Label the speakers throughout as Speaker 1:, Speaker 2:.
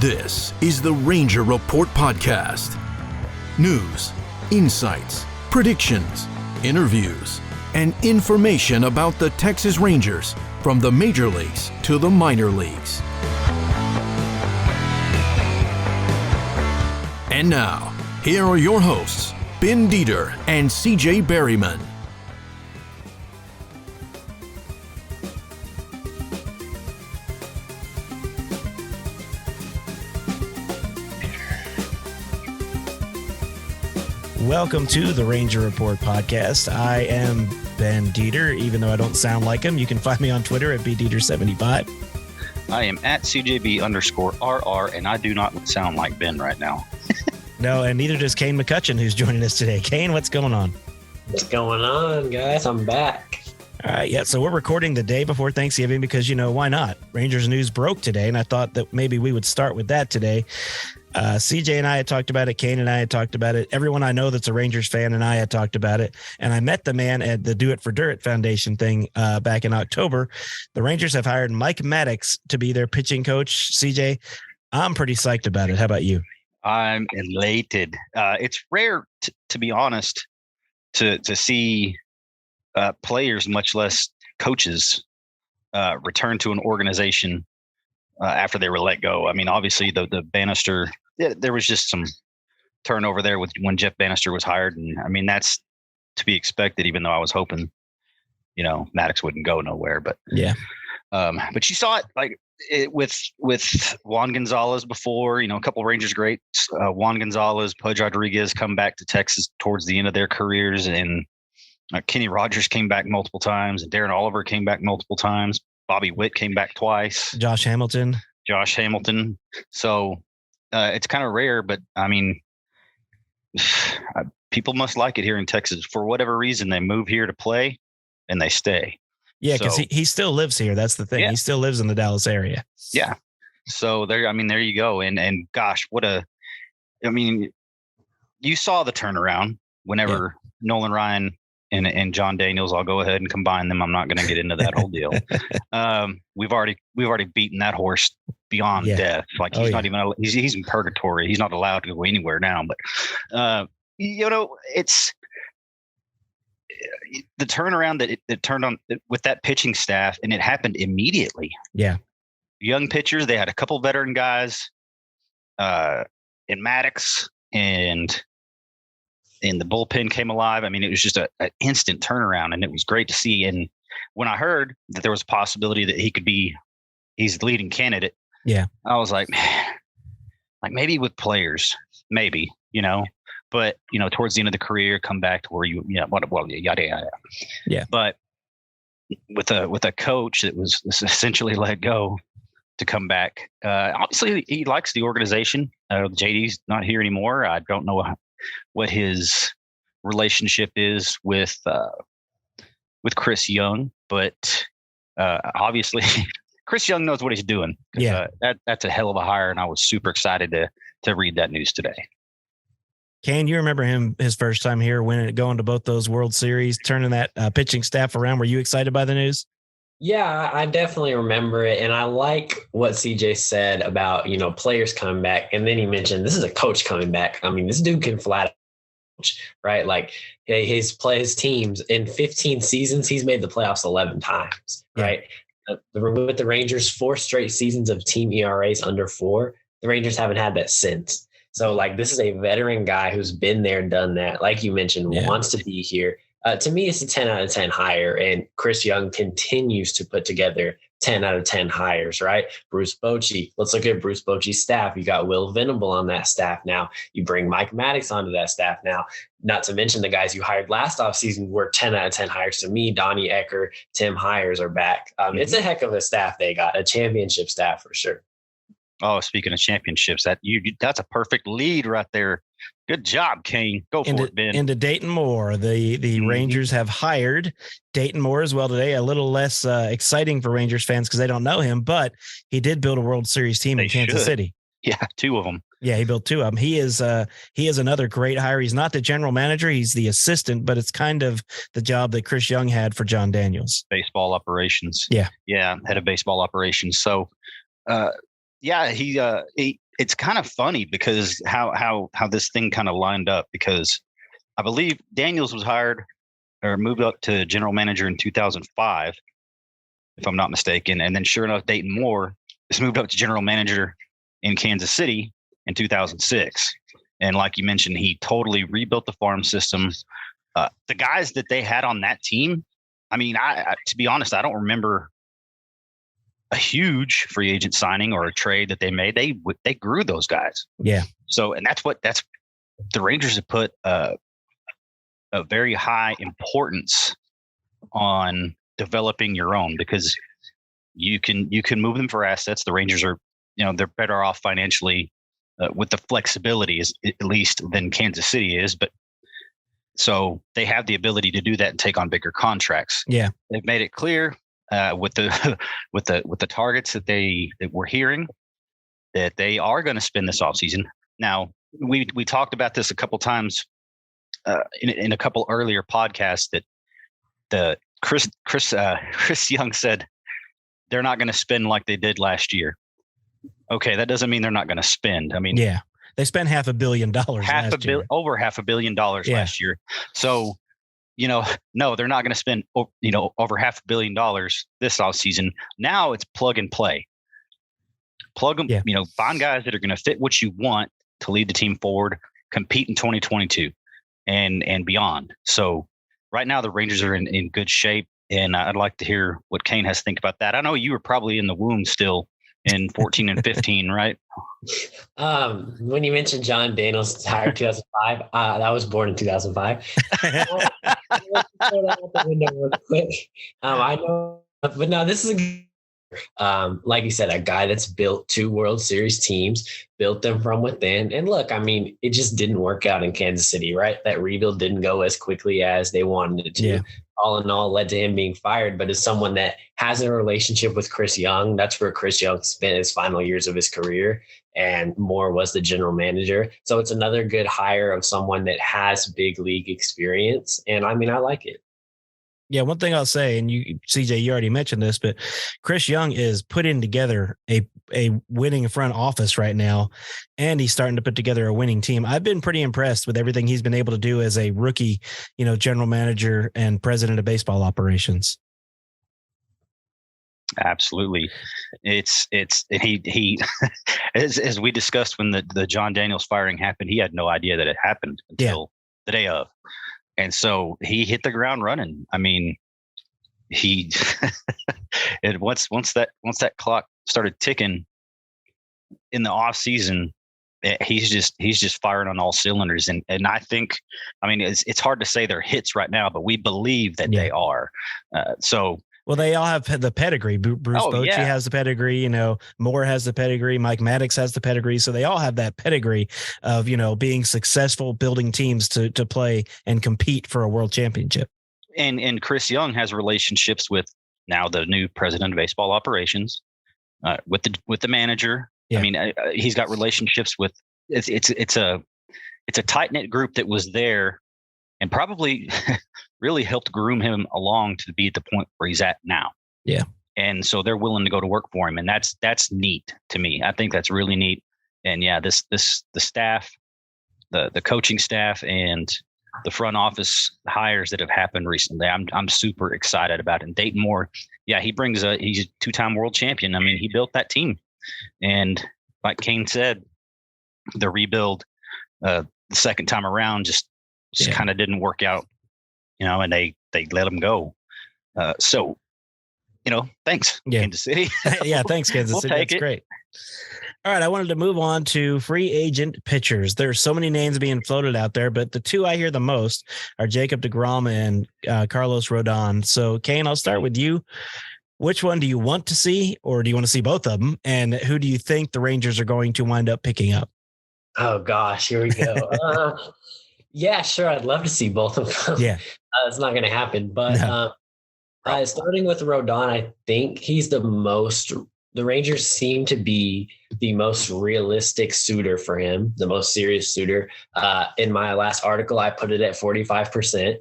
Speaker 1: This is the Ranger Report Podcast. News, insights, predictions, interviews, and information about the Texas Rangers from the major leagues to the minor leagues. And now, here are your hosts, Ben Dieter and CJ Berryman.
Speaker 2: Welcome to the Ranger Report Podcast. I am Ben Dieter, even though I don't sound like him. You can find me on Twitter at bdieter75.
Speaker 3: I am at CJB_RR, and I do not sound like Ben right now.
Speaker 2: No, and neither does Kane McCutchen, who's joining us today. Kane, what's going on?
Speaker 4: What's going on, guys? I'm back.
Speaker 2: All right, yeah, so we're recording the day before Thanksgiving because, why not? Rangers news broke today, and I thought that maybe we would start with that today. CJ and I had talked about it. Kane and I had talked about it. Everyone I know that's a Rangers fan and I had talked about it. And I met the man at the Do It for Dirt Foundation thing back in October. The Rangers have hired Mike Maddux to be their pitching coach. CJ, I'm pretty psyched about it. How about you?
Speaker 3: I'm elated. It's rare, to be honest, to see players, much less coaches, return to an organization after they were let go. I mean, obviously the Bannister, there was just some turnover there when Jeff Bannister was hired. And I mean, that's to be expected, even though I was hoping, Maddux wouldn't go nowhere, but
Speaker 2: yeah.
Speaker 3: But you saw it with Juan Gonzalez before, a couple of Rangers greats, Juan Gonzalez, Pudge Rodriguez come back to Texas towards the end of their careers. And Kenny Rogers came back multiple times, and Darren Oliver came back multiple times. Bobby Witt came back twice.
Speaker 2: Josh Hamilton.
Speaker 3: So it's kind of rare, but I mean, people must like it here in Texas. For whatever reason, they move here to play and they stay.
Speaker 2: Yeah, because he still lives here. That's the thing. Yeah. He still lives in the Dallas area.
Speaker 3: Yeah. So there you go. And gosh, you saw the turnaround whenever Nolan Ryan and John Daniels, I'll go ahead and combine them. I'm not going to get into that whole deal. We've already beaten that horse beyond death. Like he's not even, he's in purgatory. He's not allowed to go anywhere now, but it's the turnaround that it turned on with that pitching staff, and it happened immediately.
Speaker 2: Yeah.
Speaker 3: Young pitchers. They had a couple veteran guys, in Maddux, and the bullpen came alive. I mean, it was just an instant turnaround, and it was great to see. And when I heard that there was a possibility that he's the leading candidate, I was like, man, maybe with players, maybe, but towards the end of the career, come back to where yada yada.
Speaker 2: Yeah.
Speaker 3: But with a coach that was essentially let go to come back, obviously he likes the organization. JD's not here anymore. I don't know what his relationship is with Chris Young, but obviously Chris Young knows what he's doing.
Speaker 2: Yeah,
Speaker 3: that's a hell of a hire, and I was super excited to read that news today.
Speaker 2: Kane, you remember his first time here, going to both those World Series, turning that pitching staff around. Were you excited by the news?
Speaker 4: Yeah, I definitely remember it. And I like what CJ said about, players coming back. And then he mentioned this is a coach coming back. I mean, this dude can flat coach, right? Like his teams in 15 seasons, he's made the playoffs 11 times, right? With the Rangers, 4 straight seasons of team ERAs under 4. The Rangers haven't had that since. So this is a veteran guy who's been there and done that. Like you mentioned, wants to be here. To me, it's a 10 out of 10 hire, and Chris Young continues to put together 10 out of 10 hires, right? Bruce Bochy. Let's look at Bruce Bochy's staff. You got Will Venable on that staff now. You bring Mike Maddux onto that staff now. Not to mention the guys you hired last offseason were 10 out of 10 hires. To me, Donnie Ecker, Tim Hires are back. It's a heck of a staff they got, a championship staff for sure.
Speaker 3: Oh, speaking of championships, that's a perfect lead right there. Good job, Kane. Go for it, Ben.
Speaker 2: Into Dayton Moore. The Rangers have hired Dayton Moore as well today. A little less exciting for Rangers fans because they don't know him, but he did build a World Series team in Kansas City.
Speaker 3: Yeah, 2 of them.
Speaker 2: Yeah, he built 2 of them. He is another great hire. He's not the general manager. He's the assistant, but it's kind of the job that Chris Young had for John Daniels.
Speaker 3: Baseball operations.
Speaker 2: Yeah.
Speaker 3: Yeah, head of baseball operations. So, he it's kind of funny because how this thing kind of lined up, because I believe Daniels was hired or moved up to general manager in 2005, if I'm not mistaken. And then sure enough, Dayton Moore is moved up to general manager in Kansas City in 2006. And like you mentioned, he totally rebuilt the farm system. The guys that they had on that team, I mean, I to be honest, I don't remember a huge free agent signing or a trade that they made. They grew those guys.
Speaker 2: Yeah.
Speaker 3: So, and that's the Rangers have put a very high importance on developing your own, because you can move them for assets. The Rangers are, they're better off financially with the flexibility at least than Kansas City is. But so they have the ability to do that and take on bigger contracts.
Speaker 2: Yeah.
Speaker 3: They've made it clear with the with the targets that we're hearing that they are going to spend this offseason. Now, we talked about this a couple times in a couple earlier podcasts, that the Chris Young said they're not going to spend like they did last year. Okay, that doesn't mean they're not going to spend. I mean,
Speaker 2: yeah, they spent $500 million
Speaker 3: over $500 million last year. So, no, they're not going to spend, over $500 million this offseason. Now it's plug and play. Plug them, find guys that are going to fit what you want to lead the team forward, compete in 2022 and beyond. So right now the Rangers are in good shape, and I'd like to hear what Kane has to think about that. I know you were probably in the womb still in 14 and 15, right?
Speaker 4: When you mentioned John Daniels hired 2005, I was born in 2005. I know, but no, this is like you said, a guy that's built 2 World Series teams, built them from within. And look, I mean, it just didn't work out in Kansas City, right? That rebuild didn't go as quickly as they wanted it to.
Speaker 2: Yeah.
Speaker 4: All in all, led to him being fired. But as someone that has a relationship with Chris Young, that's where Chris Young spent his final years of his career, and Moore was the general manager. So it's another good hire of someone that has big league experience. And I mean, I like it.
Speaker 2: Yeah, one thing I'll say, and you, CJ, you already mentioned this, but Chris Young is putting together a winning front office right now, and he's starting to put together a winning team. I've been pretty impressed with everything he's been able to do as a rookie, general manager and president of baseball operations.
Speaker 3: Absolutely. It's he as we discussed when the John Daniels firing happened, he had no idea that it happened until the day of. And so he hit the ground running. I mean, he and once that clock started ticking in the off season, he's just firing on all cylinders. And I think, I mean, it's hard to say they're hits right now, but we believe that they are. Well,
Speaker 2: they all have the pedigree. Bruce Bochy has the pedigree, Moore has the pedigree, Mike Maddux has the pedigree. So they all have that pedigree of, being successful, building teams to play and compete for a world championship.
Speaker 3: And Chris Young has relationships with now the new president of baseball operations, with the manager. Yeah. I mean, he's got relationships with it's a tight knit group that was there and probably really helped groom him along to be at the point where he's at now.
Speaker 2: Yeah.
Speaker 3: And so they're willing to go to work for him. And that's neat to me. I think that's really neat. And yeah, the staff, the coaching staff and the front office hires that have happened recently, I'm super excited about it. And Dayton Moore, yeah, he's a 2-time world champion. I mean, he built that team. And like Kane said, the rebuild the second time around just kind of didn't work out, and they let him go. So, thanks, Kansas City.
Speaker 2: Yeah, thanks, Kansas City. That's great. All right, I wanted to move on to free agent pitchers. There's so many names being floated out there, but the 2 I hear the most are Jacob DeGrom and Carlos Rodon. So, Kane, I'll start with you. Which one do you want to see, or do you want to see both of them? And who do you think the Rangers are going to wind up picking up?
Speaker 4: Oh, gosh, here we go. Yeah, sure. I'd love to see both of them.
Speaker 2: Yeah.
Speaker 4: It's not going to happen. But starting with Rodon, I think he's the Rangers seem to be the most realistic suitor for him, the most serious suitor. In my last article, I put it at 45%,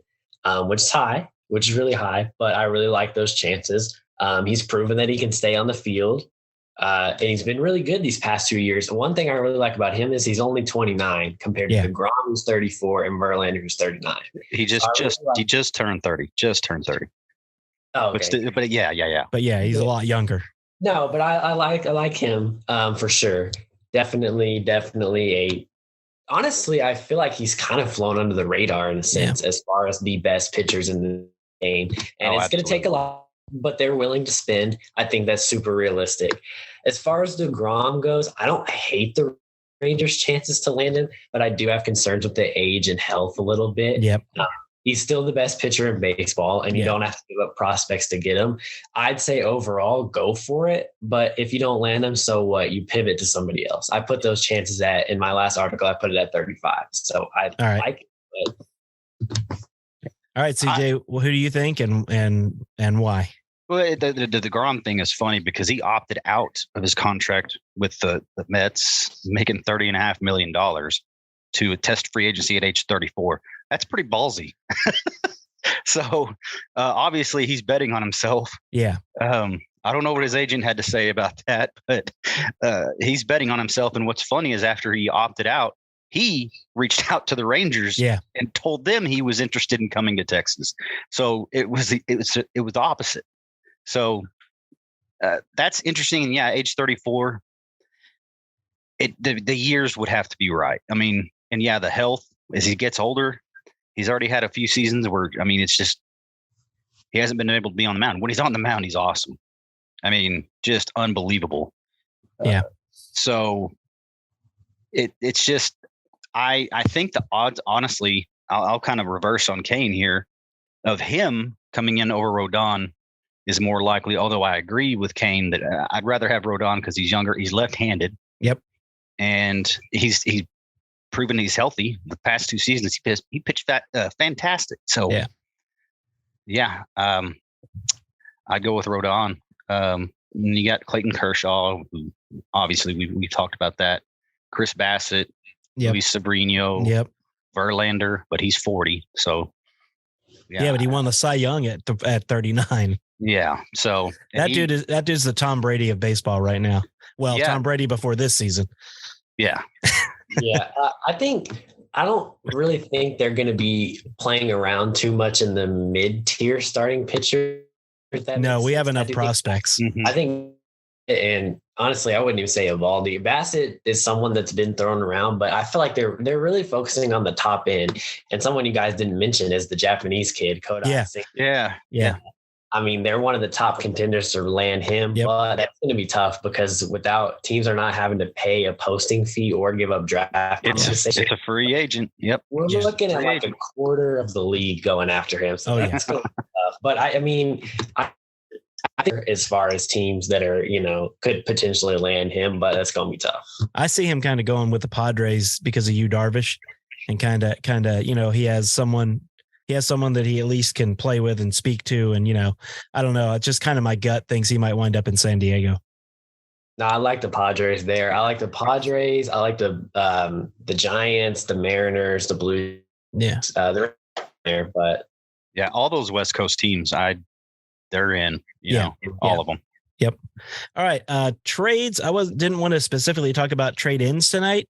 Speaker 4: which is high, which is really high, but I really like those chances. He's proven that he can stay on the field. And he's been really good these past 2 years. One thing I really like about him is he's only 29 compared to DeGrom, who's 34, and Verlander, who's 39.
Speaker 3: He just turned 30. Just turned 30.
Speaker 4: Oh, okay.
Speaker 3: But yeah.
Speaker 2: But yeah, he's a lot younger.
Speaker 4: No, but I like him for sure. Definitely honestly, I feel like he's kind of flown under the radar in a sense as far as the best pitchers in the game. And it's going to take a lot, but they're willing to spend. I think that's super realistic. As far as DeGrom goes, I don't hate the Rangers' chances to land him, but I do have concerns with the age and health a little bit.
Speaker 2: Yep.
Speaker 4: He's still the best pitcher in baseball, and you don't have to give up prospects to get him. I'd say overall, go for it. But if you don't land him, so what? You pivot to somebody else. I put those chances in my last article, I put it at 35. So I like it. But
Speaker 2: all right, CJ, who do you think and why?
Speaker 3: Well, the DeGrom thing is funny because he opted out of his contract with the Mets, making $30.5 million to a test free agency at age 34. That's pretty ballsy. So obviously he's betting on himself.
Speaker 2: Yeah.
Speaker 3: I don't know what his agent had to say about that, but he's betting on himself. And what's funny is after he opted out, he reached out to the Rangers and told them he was interested in coming to Texas. So it was the opposite. So that's interesting. And yeah, age 34, the years would have to be right. I mean, and yeah, the health as he gets older. He's already had a few seasons where, I mean, it's just, he hasn't been able to be on the mound. When he's on the mound, he's awesome. I mean, just unbelievable.
Speaker 2: Yeah.
Speaker 3: So it's just, I think the odds, honestly, I'll kind of reverse on Kane here, of him coming in over Rodon is more likely, although I agree with Kane that I'd rather have Rodon because he's younger. He's left-handed.
Speaker 2: Yep.
Speaker 3: And he's proven he's healthy. The past 2 seasons he pitched fantastic. So I'd go with Rodon. You got Clayton Kershaw, who obviously we've talked about that. Chris Bassett, Luis Sabrino, Verlander, but he's 40. So
Speaker 2: but he won the Cy Young at 39.
Speaker 3: Yeah. So
Speaker 2: that dude's the Tom Brady of baseball right now. Well, Tom Brady before this season.
Speaker 3: Yeah.
Speaker 4: I don't really think they're going to be playing around too much in the mid-tier starting pitcher.
Speaker 2: No, we have enough prospects.
Speaker 4: I think, and honestly, I wouldn't even say Evaldi. Bassett is someone that's been thrown around, but I feel like they're really focusing on the top end. And someone you guys didn't mention is the Japanese kid, Kodai.
Speaker 2: Yeah.
Speaker 4: I mean, they're one of the top contenders to land him, but that's going to be tough because teams are not having to pay a posting fee or give up draft.
Speaker 3: It's a free agent. Yep.
Speaker 4: We're looking at like a quarter of the league going after him. So that's tough. But I think as far as teams that are, could potentially land him, but that's going to be tough.
Speaker 2: I see him kind of going with the Padres because of Yu Darvish and kind of, he has someone that he at least can play with and speak to. And, I don't know. It's just kind of my gut thinks he might wind up in San Diego.
Speaker 4: No, I like the Padres there. I like the Padres. I like the Giants, the Mariners, the Blues.
Speaker 2: Yeah.
Speaker 4: They're there, but.
Speaker 3: Yeah, all those West Coast teams, they're in, all of them.
Speaker 2: Yep. All right. Trades. I didn't want to specifically talk about trade ins tonight.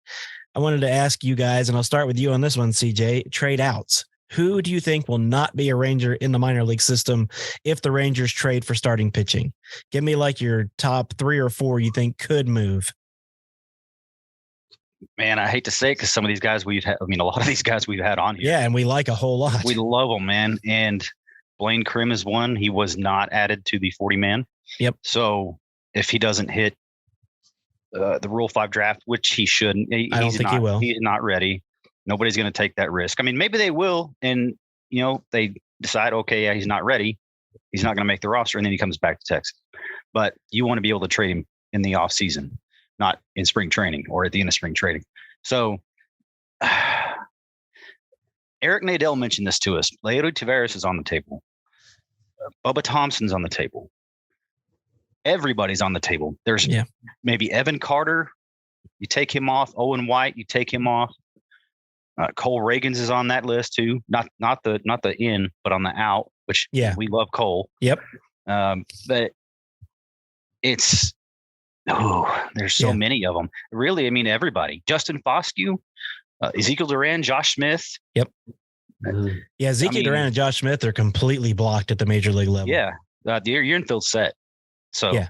Speaker 2: I wanted to ask you guys, and I'll start with you on this one, CJ, trade outs. Who do you think will not be a Ranger in the minor league system if the Rangers trade for starting pitching? Give me like your top 3 or 4 you think could move.
Speaker 3: Man, I hate to say it because some of these guys a lot of these guys we've had on here.
Speaker 2: Yeah, and we like a whole lot.
Speaker 3: We love them, man. And Blaine Krim is one. He was not added to the 40-man.
Speaker 2: Yep.
Speaker 3: So if he doesn't hit the Rule 5 draft, which he shouldn't,
Speaker 2: I don't think he will.
Speaker 3: He's not ready. Nobody's going to take that risk. I mean, maybe they will, and they decide, okay, yeah, he's not ready. He's not going to make the roster, and then he comes back to Texas. But you want to be able to trade him in the off season, not in spring training or at the end of spring training. So Eric Nadel mentioned this to us. Leody Taveras is on the table. Bubba Thompson's on the table. Everybody's on the table. There's maybe Evan Carter. You take him off. Owen White, you take him off. Cole Reagans is on that list too. Not the in, but on the out, which we love Cole.
Speaker 2: Yep.
Speaker 3: But it's Oh, there's so many of them. Really, I mean, everybody. Justin Foscue, Ezekiel Duran, Josh Smith.
Speaker 2: Yep. Yeah, Ezekiel Duran and Josh Smith are completely blocked at the major league level.
Speaker 3: Yeah, your infield's set. So
Speaker 2: yeah,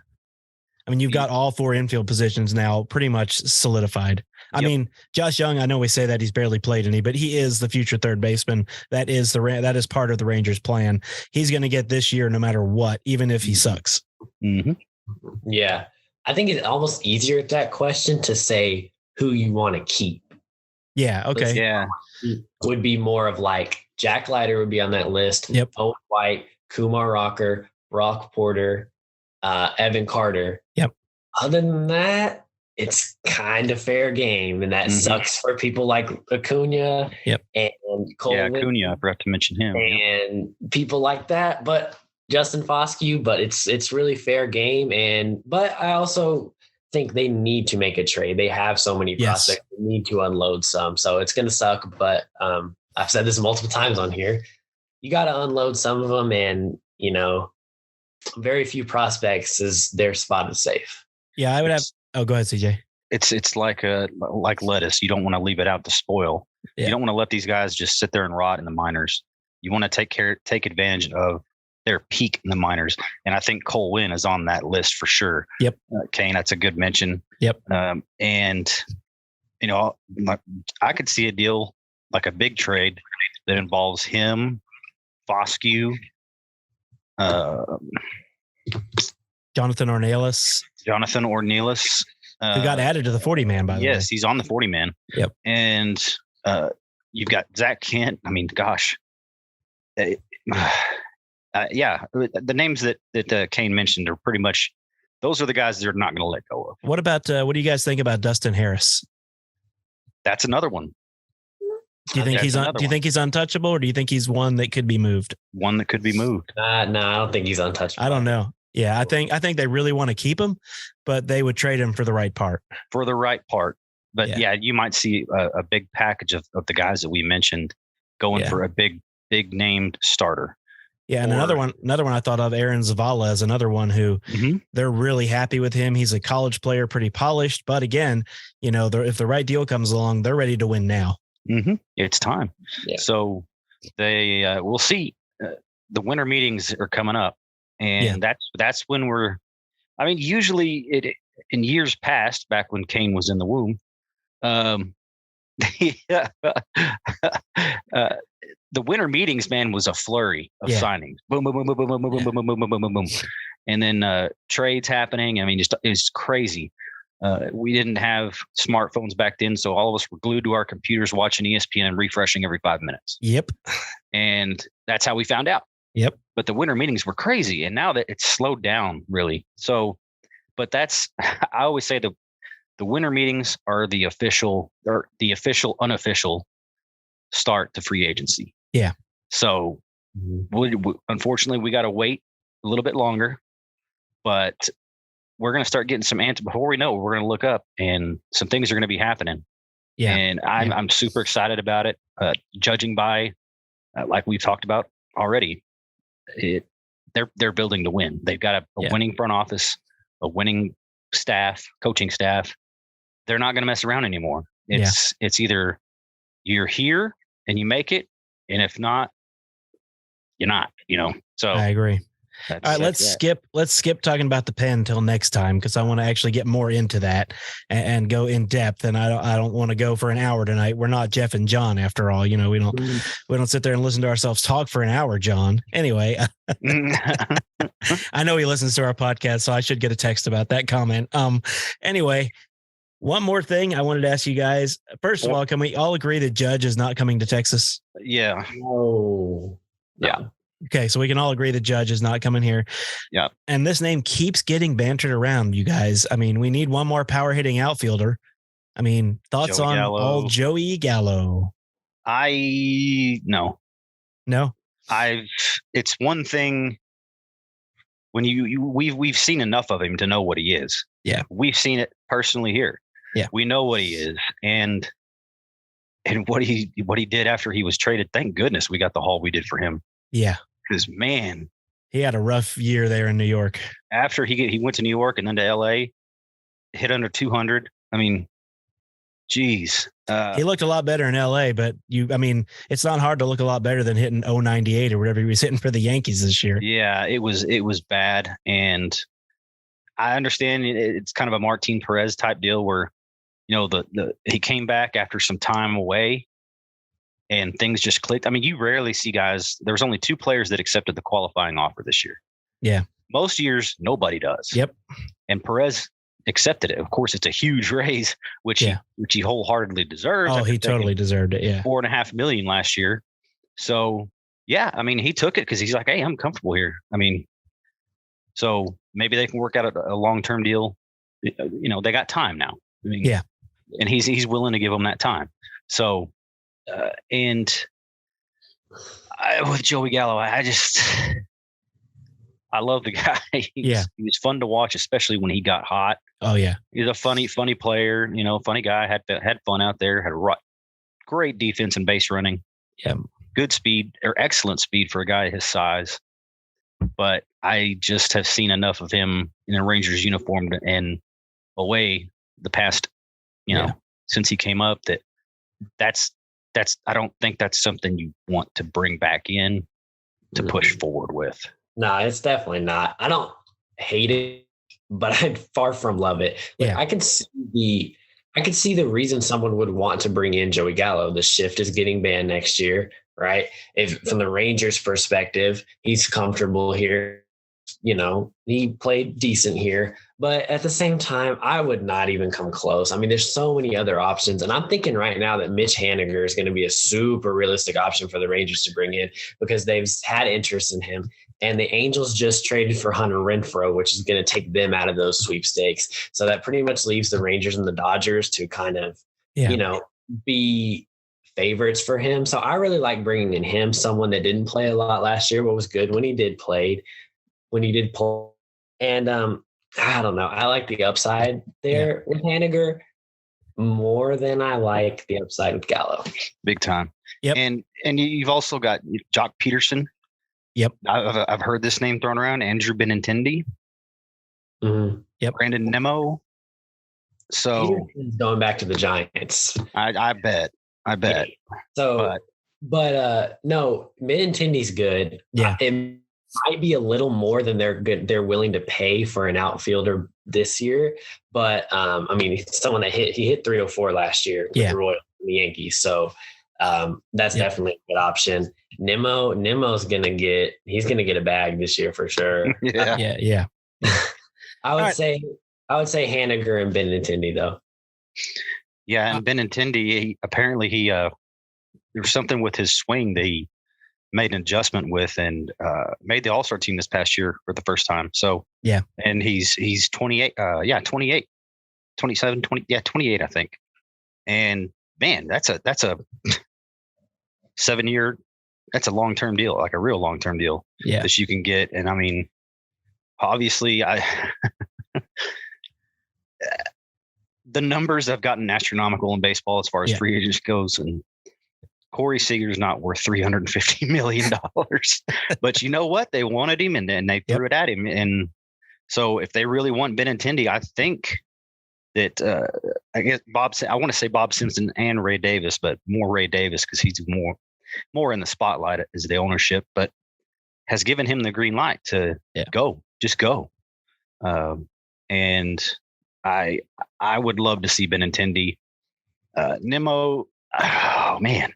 Speaker 2: I mean, you've got all 4 infield positions now pretty much solidified. I mean, Josh Young, I know we say that he's barely played any, but he is the future third baseman. That is part of the Rangers' plan. He's going to get this year no matter what, even if he sucks.
Speaker 3: Mm-hmm.
Speaker 4: Yeah, I think it's almost easier at that question to say who you want to keep.
Speaker 2: Yeah. Okay.
Speaker 3: Yeah.
Speaker 4: Would be more of like Jack Leiter would be on that list.
Speaker 2: Yep.
Speaker 4: Owen White, Kumar Rocker, Brock Porter, Evan Carter.
Speaker 2: Yep.
Speaker 4: Other than that, it's kind of fair game, and that sucks for people like Acuna.
Speaker 2: Yep.
Speaker 4: And Cole.
Speaker 3: Yeah, Acuna. I forgot to mention him.
Speaker 4: And people like that, but Justin Foscue. But it's really fair game, but I also think they need to make a trade. They have so many prospects. They need to unload some. So it's going to suck. But I've said this multiple times on here. You got to unload some of them. And, very few prospects is their spot is safe.
Speaker 2: Yeah, I would have. Oh, go ahead, CJ.
Speaker 3: It's like lettuce. You don't want to leave it out to spoil. Yeah. You don't want to let these guys just sit there and rot in the minors. You want to take advantage of their peak in the minors. And I think Cole Winn is on that list for sure.
Speaker 2: Yep.
Speaker 3: Kane, that's a good mention.
Speaker 2: Yep.
Speaker 3: And, I could see a deal like a big trade that involves him, Foscue,
Speaker 2: Jonathan Ornelas.
Speaker 3: Who
Speaker 2: got added to the 40-man, by the way.
Speaker 3: Yes, he's on the 40-man.
Speaker 2: Yep.
Speaker 3: And you've got Zach Kent. I mean, gosh. The names that Kane mentioned are pretty much, those are the guys they're not going to let go of.
Speaker 2: What about, what do you guys think about Dustin Harris?
Speaker 3: That's another one.
Speaker 2: Do you think he's untouchable, or do you think he's one that could be moved?
Speaker 3: One that could be moved.
Speaker 4: No, I don't think he's untouchable.
Speaker 2: I don't know. Yeah, I think they really want to keep him, but they would trade him for the right part.
Speaker 3: But you might see a big package of the guys that we mentioned going for a big named starter.
Speaker 2: Yeah, and another one I thought of, Aaron Zavala, is another one who they're really happy with him. He's a college player, pretty polished, but again, if the right deal comes along, they're ready to win now.
Speaker 3: Mm-hmm. It's time. Yeah. So they we'll see. The winter meetings are coming up, and that's when usually in years past, back when Kane was in the womb, the winter meetings, man, was a flurry of signings. Boom, boom, boom, boom, boom, boom, boom, boom, boom, boom, boom, boom, boom. And then trades happening. I mean, it's crazy. We didn't have smartphones back then, so all of us were glued to our computers watching ESPN and refreshing every 5 minutes.
Speaker 2: Yep.
Speaker 3: And that's how we found out.
Speaker 2: Yep.
Speaker 3: But the winter meetings were crazy, and now that it's slowed down, really. So, but that's, I always say the winter meetings are the official unofficial start to free agency.
Speaker 2: Yeah.
Speaker 3: So unfortunately, we got to wait a little bit longer, but we're going to start getting some answers. Before we know it, we're going to look up and some things are going to be happening.
Speaker 2: Yeah.
Speaker 3: And I'm super excited about it. Judging by, like we've talked about already, they're building to win. They've got a winning front office, a winning staff, coaching staff. They're not going to mess around anymore. It's either you're here and you make it, and if not, you're not. So
Speaker 2: I agree. All right, let's skip talking about the pen until next time, because I want to actually get more into that and go in depth. And I don't want to go for an hour tonight. We're not Jeff and John after all. We don't sit there and listen to ourselves talk for an hour, John. Anyway, I know he listens to our podcast, so I should get a text about that comment. Anyway, one more thing I wanted to ask you guys. First of all, can we all agree that Judge is not coming to Texas?
Speaker 3: Yeah.
Speaker 4: Oh,
Speaker 3: yeah.
Speaker 2: Okay, so we can all agree the Judge is not coming here.
Speaker 3: Yeah.
Speaker 2: And this name keeps getting bantered around, you guys. I mean, we need one more power hitting outfielder. I mean, thoughts
Speaker 3: Joey
Speaker 2: on
Speaker 3: Gallo.
Speaker 2: old Joey Gallo?
Speaker 3: No. It's one thing when we've seen enough of him to know what he is.
Speaker 2: Yeah.
Speaker 3: We've seen it personally here.
Speaker 2: Yeah.
Speaker 3: We know what he is. And what he did after he was traded. Thank goodness we got the haul we did for him.
Speaker 2: Yeah.
Speaker 3: Because, man,
Speaker 2: he had a rough year there in New York.
Speaker 3: After he went to New York and then to LA, hit under 200. I mean, geez.
Speaker 2: He looked a lot better in LA, but it's not hard to look a lot better than hitting 098 or whatever he was hitting for the Yankees this year.
Speaker 3: Yeah, it was bad. And I understand it's kind of a Martin Perez type deal where, he came back after some time away and things just clicked. I mean, you rarely see guys. There was only 2 players that accepted the qualifying offer this year.
Speaker 2: Yeah.
Speaker 3: Most years, nobody does.
Speaker 2: Yep.
Speaker 3: And Perez accepted it. Of course, it's a huge raise, which he wholeheartedly deserves.
Speaker 2: Oh, he totally deserved it. Yeah.
Speaker 3: $4.5 million last year. So yeah, I mean, he took it because he's like, hey, I'm comfortable here. I mean, so maybe they can work out a long-term deal. They got time now. I mean,
Speaker 2: yeah.
Speaker 3: And he's willing to give them that time. So, with Joey Gallo, I love the guy. He was fun to watch, especially when he got hot.
Speaker 2: Oh yeah,
Speaker 3: he's a funny player. Funny guy. Had fun out there. Had a great defense and base running.
Speaker 2: Yeah,
Speaker 3: good speed or excellent speed for a guy his size. But I just have seen enough of him in a Rangers uniform and away the past, since he came up. That's. I don't think that's something you want to bring back in to push forward with.
Speaker 4: No, it's definitely not. I don't hate it, but I'd far from love it.
Speaker 2: Yeah.
Speaker 4: I could see the reason someone would want to bring in Joey Gallo. The shift is getting banned next year, right? If from the Rangers' perspective, he's comfortable here. He played decent here, but at the same time, I would not even come close. I mean, there's so many other options. And I'm thinking right now that Mitch Haniger is going to be a super realistic option for the Rangers to bring in because they've had interest in him. And the Angels just traded for Hunter Renfroe, which is going to take them out of those sweepstakes. So that pretty much leaves the Rangers and the Dodgers to kind of, be favorites for him. So I really like bringing in him, someone that didn't play a lot last year, but was good when he did play. And I don't know. I like the upside there with Haniger more than I like the upside with Gallo.
Speaker 3: Big time.
Speaker 2: Yep.
Speaker 3: And you've also got Jock Peterson.
Speaker 2: Yep.
Speaker 3: I've heard this name thrown around. Andrew Benintendi.
Speaker 2: Mm-hmm. Yep.
Speaker 3: Brandon Nimmo. So
Speaker 4: Peterson's going back to the Giants.
Speaker 3: I bet.
Speaker 4: Yeah. So, but no, Benintendi's good.
Speaker 2: Yeah.
Speaker 4: It might be a little more than they're willing to pay for an outfielder this year. But he's someone that he hit 304 last year with the Royals and the Yankees. So that's definitely a good option. Nimmo's gonna get a bag this year for sure.
Speaker 2: Yeah.
Speaker 4: I would say Haniger and Benintendi though.
Speaker 3: Yeah, and Benintendi apparently he there's something with his swing that he made an adjustment with and made the All-Star team this past year for the first time. So and he's 28, 28, 27, 20, 28, I think. And man, that's a 7-year, that's a long-term deal, like a real long-term deal that you can get. And I mean, obviously the numbers have gotten astronomical in baseball as far as free agents goes. And Corey Seager's not worth $350 million, but you know what? They wanted him and they threw it at him. And so if they really want Benintendi, I think that I guess I want to say Bob Simpson and Ray Davis, but more Ray Davis because he's more in the spotlight as the ownership, but has given him the green light to just go. And I would love to see Benintendi. Nimmo, oh man.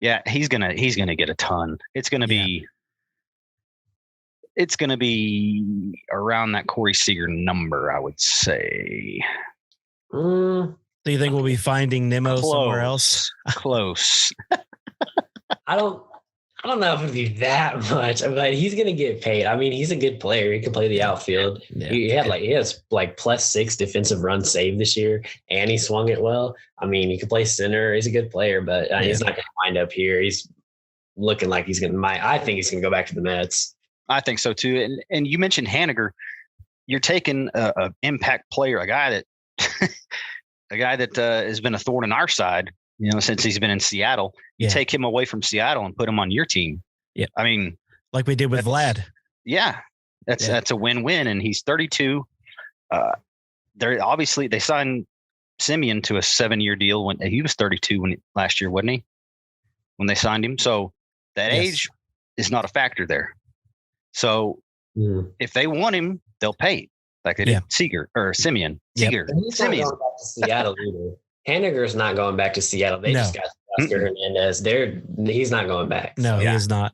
Speaker 3: Yeah, he's gonna get a ton. It's gonna be around that Corey Seager number, I would say.
Speaker 2: Do you think we'll be finding Nimmo somewhere else?
Speaker 3: Close.
Speaker 4: I don't know if it'd be that much, but he's gonna get paid. I mean, he's a good player. He can play the outfield. Yeah. He has +6 defensive run save this year, and he swung it well. I mean, he can play center. He's a good player, but he's not gonna wind up here. He's looking like he's gonna. I think he's gonna go back to the Mets.
Speaker 3: I think so too. And you mentioned Haniger. You're taking a impact player, a guy that has been a thorn in our side. Since he's been in Seattle, you take him away from Seattle and put him on your team. Yeah. I mean,
Speaker 2: like we did with Vlad.
Speaker 3: Yeah. That's a win-win. And he's 32. they signed Simeon to a 7-year deal when he was 32 last year, wasn't he? When they signed him. So that age is not a factor there. So if they want him, they'll pay him, like they did Seager or Simeon. Seager.
Speaker 4: He's not going back to Seattle either. Henniger's not going back to Seattle. They just got Oscar Hernandez. He's not going back.
Speaker 2: No, he is not.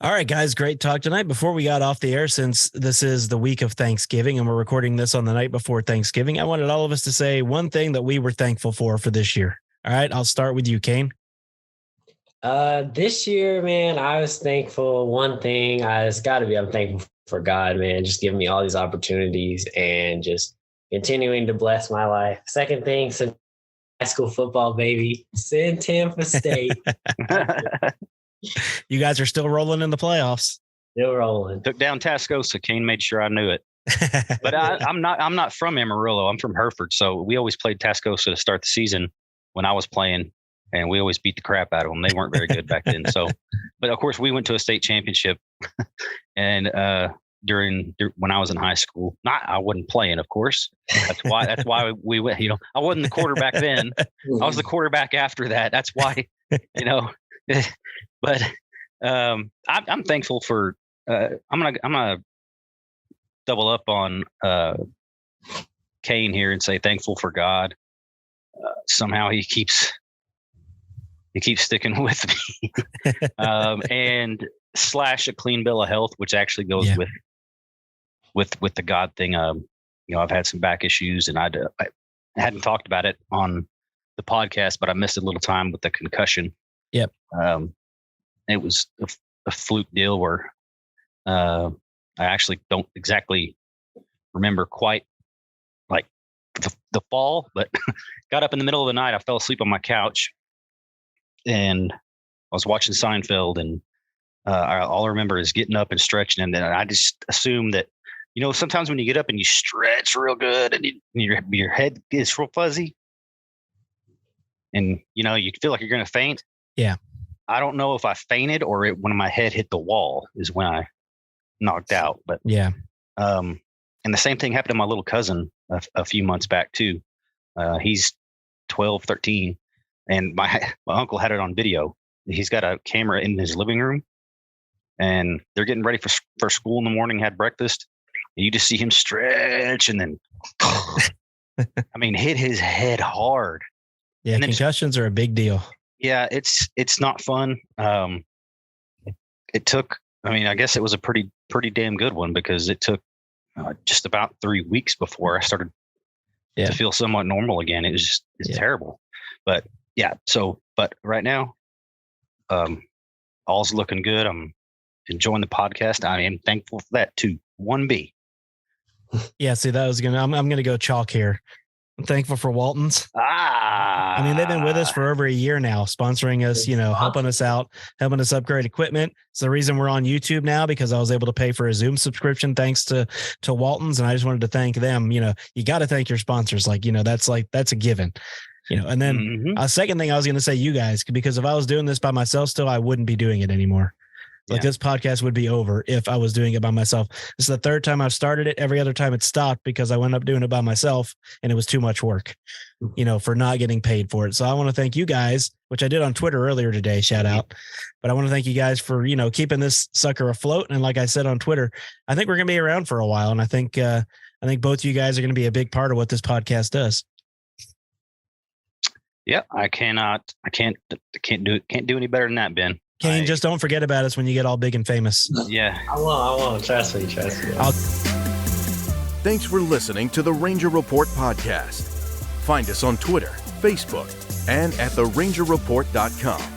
Speaker 2: All right, guys, great talk tonight. Before we got off the air, since this is the week of Thanksgiving and we're recording this on the night before Thanksgiving, I wanted all of us to say one thing that we were thankful for this year. All right, I'll start with you, Kane.
Speaker 4: This year, man, I was thankful. One thing I'm thankful for God, man, just giving me all these opportunities and just continuing to bless my life. Second thing, some high school football, baby. Send Tampa State.
Speaker 2: You guys are still rolling in the playoffs.
Speaker 4: Still rolling.
Speaker 3: Took down Tascosa. Kane made sure I knew it. But I'm not from Amarillo. I'm from Hereford. So we always played Tascosa to start the season when I was playing, and we always beat the crap out of them. They weren't very good back then. So, but of course we went to a state championship and, when I was in high school, I wasn't playing, of course. That's why we went, I wasn't the quarterback then. I was the quarterback after that. That's why, but I'm thankful for, I'm gonna double up on Kane here and say thankful for God. Somehow he keeps sticking with me, and / a clean bill of health, which actually goes with the God thing. I've had some back issues, and I hadn't talked about it on the podcast, but I missed a little time with the concussion.
Speaker 2: Yep.
Speaker 3: It was a fluke deal where I actually don't exactly remember quite like the fall, but got up in the middle of the night. I fell asleep on my couch and I was watching Seinfeld, and all I remember is getting up and stretching. And then I just assumed that, sometimes when you get up and you stretch real good and your head gets real fuzzy and, you feel like you're going to faint.
Speaker 2: Yeah.
Speaker 3: I don't know if I fainted or when my head hit the wall is when I knocked out. But
Speaker 2: yeah.
Speaker 3: And the same thing happened to my little cousin a few months back too. He's 12, 13, and my uncle had it on video. He's got a camera in his living room, and they're getting ready for school in the morning. Had breakfast, and you just see him stretch, and then hit his head hard.
Speaker 2: Yeah, and concussions are a big deal.
Speaker 3: Yeah, it's not fun. It took. I guess it was a pretty damn good one, because it took just about 3 weeks before I started to feel somewhat normal again. It's terrible, but but right now, all's looking good. I'm enjoying the podcast. I am thankful for that too. 1B.
Speaker 2: Yeah, see, I'm gonna go chalk here. I'm thankful for Walton's. They've been with us for over a year now, sponsoring us, helping us out, helping us upgrade equipment. It's the reason we're on YouTube now, because I was able to pay for a Zoom subscription thanks to Walton's. And I just wanted to thank them. You got to thank your sponsors. That's a given. And then a second thing I was going to say, you guys, because if I was doing this by myself still, I wouldn't be doing it anymore. This podcast would be over if I was doing it by myself. This is the third time I've started it. Every other time it stopped because I went up doing it by myself, and it was too much work, for not getting paid for it. So I want to thank you guys, which I did on Twitter earlier today, shout out. But I want to thank you guys for, keeping this sucker afloat. And like I said on Twitter, I think we're going to be around for a while. And I think both of you guys are going to be a big part of what this podcast does. Yeah, I can't do any better than that, Ben. Kane, just don't forget about us when you get all big and famous. Yeah. I won't. Trust me.
Speaker 1: Thanks for listening to the Ranger Report podcast. Find us on Twitter, Facebook, and at therangerreport.com.